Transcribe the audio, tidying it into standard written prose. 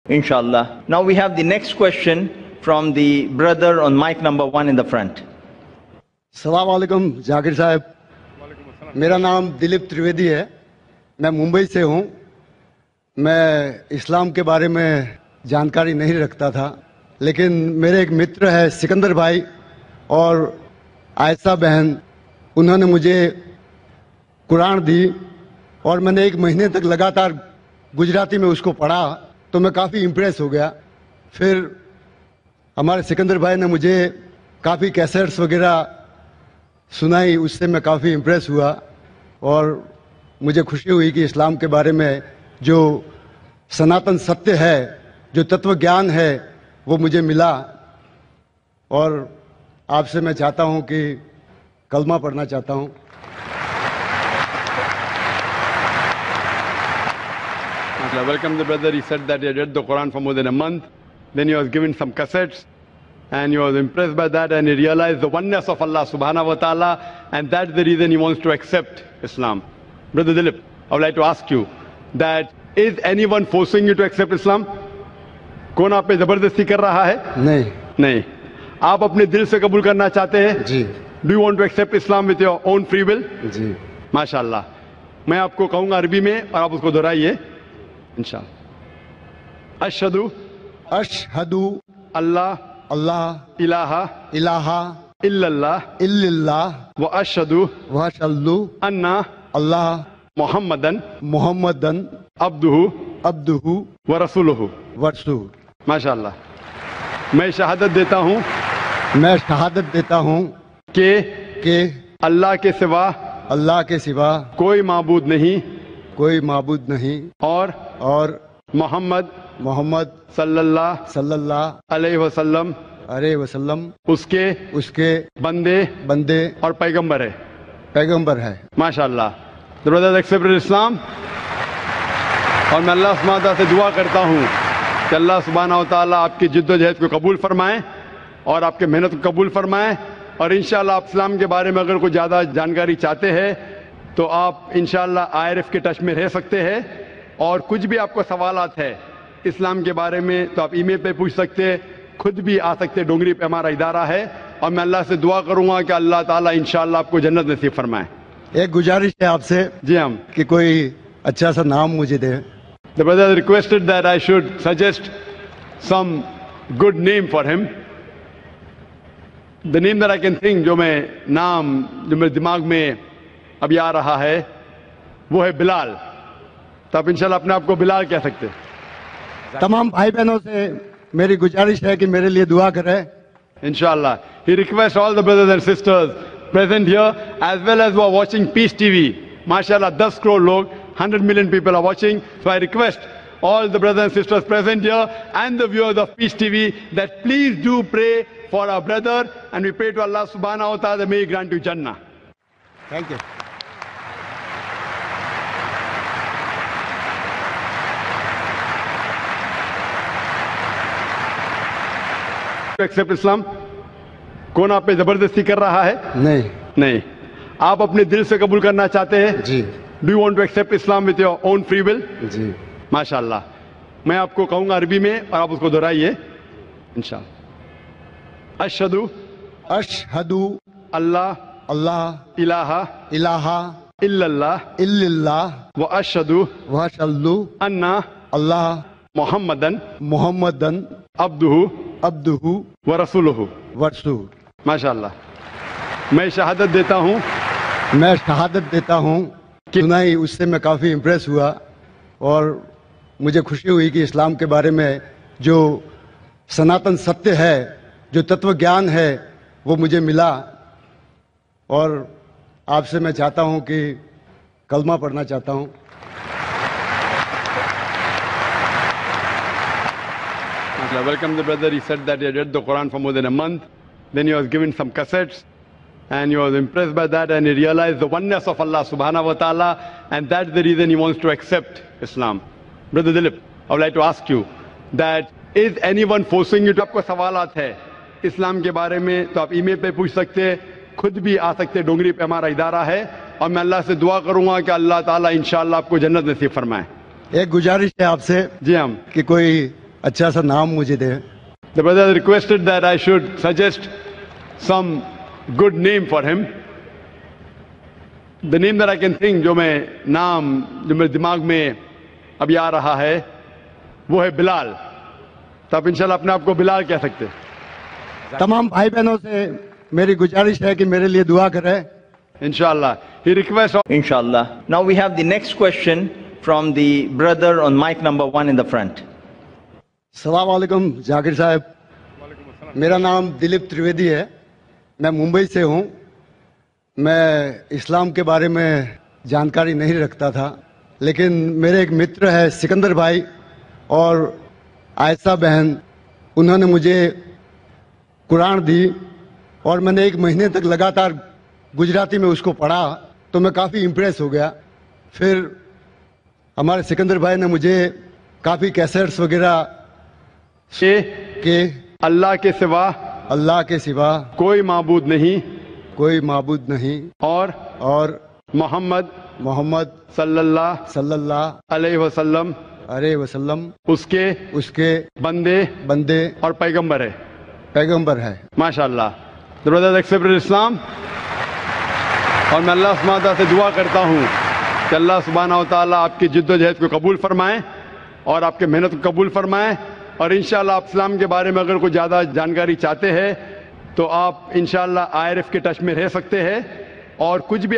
Inshallah. Now we have the next question from the brother on mic number 1 in the front. अस्सलाम वालेकुम जाकिर साहब, मेरा नाम दिलीप त्रिवेदी है। मैं मुंबई से हूँ। मैं इस्लाम के बारे में जानकारी नहीं रखता था, लेकिन मेरे एक मित्र है सिकंदर भाई और आयशा बहन, उन्होंने मुझे कुरान दी और मैंने 1 महीने तक लगातार गुजराती में उसको पढ़ा तो मैं काफ़ी इम्प्रेस हो गया। फिर हमारे सिकंदर भाई ने मुझे काफ़ी कैसेट्स वगैरह सुनाई, उससे मैं काफ़ी इम्प्रेस हुआ और मुझे खुशी हुई कि इस्लाम के बारे में जो सनातन सत्य है, जो तत्व ज्ञान है, वो मुझे मिला। और आपसे मैं चाहता हूँ कि कलमा पढ़ना चाहता हूँ। Welcome the brother. He said that he had read the Quran for more than a month. Then he was given some cassettes and he was impressed by that and he realized the oneness of Allah subhanahu wa ta'ala, and that's the reason he wants to accept Islam. Brother Dilip, I would like to ask you that is anyone forcing you to accept Islam? कौन आप पे जबरदस्ती कर रहा है? नहीं। आप अपने दिल से कबूल करना चाहते हैं? जी। Do you want to accept Islam with your own free will? जी। माशाल्लाह। मैं आपको कहूँगा अरबी में और आप उसको दोहराइए इंशाअल्लाह। अशहदु अल्लाह इलाहा इल्लल्लाह व अशहदु अन्ना मुहम्मदन अब्दुहु व रसूलुहु। माशाअल्लाह। मैं शहादत देता हूँ कि अल्लाह के सिवा कोई माबूद नहीं और मोहम्मद सल्लल्लाहु अलैहि वसल्लम उसके बंदे और पैगंबर है। माशाअल्लाह। The brothers accepted Islam और मैं अल्लाह सुब्हानहू व तआला से दुआ करता हूँ कि अल्लाह सुब्हानहू व तआला आपकी जिद्दोजहद को कबूल फरमाएं और आपके मेहनत को कबूल फरमाएं। और इंशाअल्लाह आप इस्लाम के बारे में अगर कोई ज़्यादा जानकारी चाहते हैं तो आप इंशाअल्लाह IRF के टच में रह सकते हैं और कुछ भी आपको सवालात है इस्लाम के बारे में तो आप ईमेल पे पूछ सकते हैं, खुद भी आ सकते हैं। डोंगरी पे हमारा इदारा है और मैं अल्लाह से दुआ करूँगा कि अल्लाह ताला इंशाअल्लाह आपको जन्नत नसीब फरमाए। एक गुजारिश है आपसे जी हम कि कोई अच्छा सा नाम मुझे दे। The brother requested that I should suggest some good name for him. The name that I can think, जो मेरे दिमाग में अभी आ रहा है वो है बिलाल। तो आप इंशाल्लाह अपने आप को बिलाल कह सकते हैं। तमाम भाई बहनों से मेरी गुजारिश है कि मेरे लिए दुआ करें। Inshallah. He requests all the brothers and sisters present here as well as who are watching Peace TV. MashaAllah, 10 crore log, 100 million people are watching. So I request all the brothers and sisters present here and the viewers of Peace TV that please do pray for our brother, and we pray to Allah subhanahu wa ta'ala that may He grant you Jannah. Thank you. To accept Islam? कौन आप पे जबरदस्ती कर रहा है? नहीं। आप अपने दिल से कबूल करना चाहते हैं? जी। Do you want to accept Islam with your own free will? जी। माशाअल्लाह। मैं आपको कहूँगा अरबी में और आप उसको दोहराइए इंशाअल्लाह। अशहदु अल्लाह इलाहा इल्लल्लाह व अशहदु अन्ना मुहम्मदन अब्दुहु व रसूलुहु। माशाअल्लाह। मैं शहादत देता हूँ कि सुनाई, उससे मैं काफ़ी इम्प्रेस हुआ और मुझे खुशी हुई कि इस्लाम के बारे में जो सनातन सत्य है, जो तत्व ज्ञान है, वो मुझे मिला। और आपसे मैं चाहता हूँ कि कलमा पढ़ना चाहता हूँ। Welcome the brother. He said that he had read the Quran for more than a month. Then he was given some cassettes and he was impressed by that and he realized the oneness of Allah subhanahu wa ta'ala, and that's the reason he wants to accept Islam. Brother Dilip, I would like to ask you that is anyone forcing you to? आपको सवालात है इस्लाम के बारे में तो आप email पे पूछ सकते हैं, खुद भी आ सकते हैं। डोंगरी पे हमारा इदारा है और मैं अल्लाह से दुआ करूँगा कि अल्लाह ताला इंशाअल्लाह आपको जन्नत नसीब फरमाए। एक गुजारिश है आपसे जी हम कि कोई अच्छा सा नाम मुझे दें। The brother requested that I should suggest some good name for him. The name that I can think, जो मेरे दिमाग में अभी आ रहा है, वो है बिलाल। तो आप इंशाल्लाह अपने आप को बिलाल कह सकते हैं। तमाम भाई बहनों से मेरी गुजारिश है कि मेरे लिए दुआ करें। इंशाल्लाह। He requests all Inshallah. Now we have the next question from the brother on mic number 1 in the front. सलाम वालेकुम जाकिर साहब, मेरा नाम दिलीप त्रिवेदी है, मैं मुंबई से हूँ। मैं इस्लाम के बारे में जानकारी नहीं रखता था, लेकिन मेरे एक मित्र है सिकंदर भाई और आयशा बहन, उन्होंने मुझे कुरान दी और मैंने 1 महीने तक लगातार गुजराती में उसको पढ़ा तो मैं काफ़ी इम्प्रेस हो गया। फिर हमारे सिकंदर भाई ने मुझे काफ़ी कैसेट्स वगैरह कि अल्लाह के सिवा कोई माबूद नहीं और मोहम्मद सल्लल्लाहु अलैहि वसल्लम उसके बंदे और पैगंबर है। माशाअल्लाह। The brothers accepted Islam और मैं अल्लाह सुब्हानहू व तआला से दुआ करता हूँ कि अल्लाह सुब्हानहू व तआला आपकी जिद्दोजहद को कबूल फरमाएं और आपके मेहनत को कबूल फरमाएं। और इंशाअल्लाह आप इस्लाम के बारे में अगर कोई ज़्यादा जानकारी चाहते हैं तो आप इंशाअल्लाह IRF के टच में रह सकते हैं और कुछ भी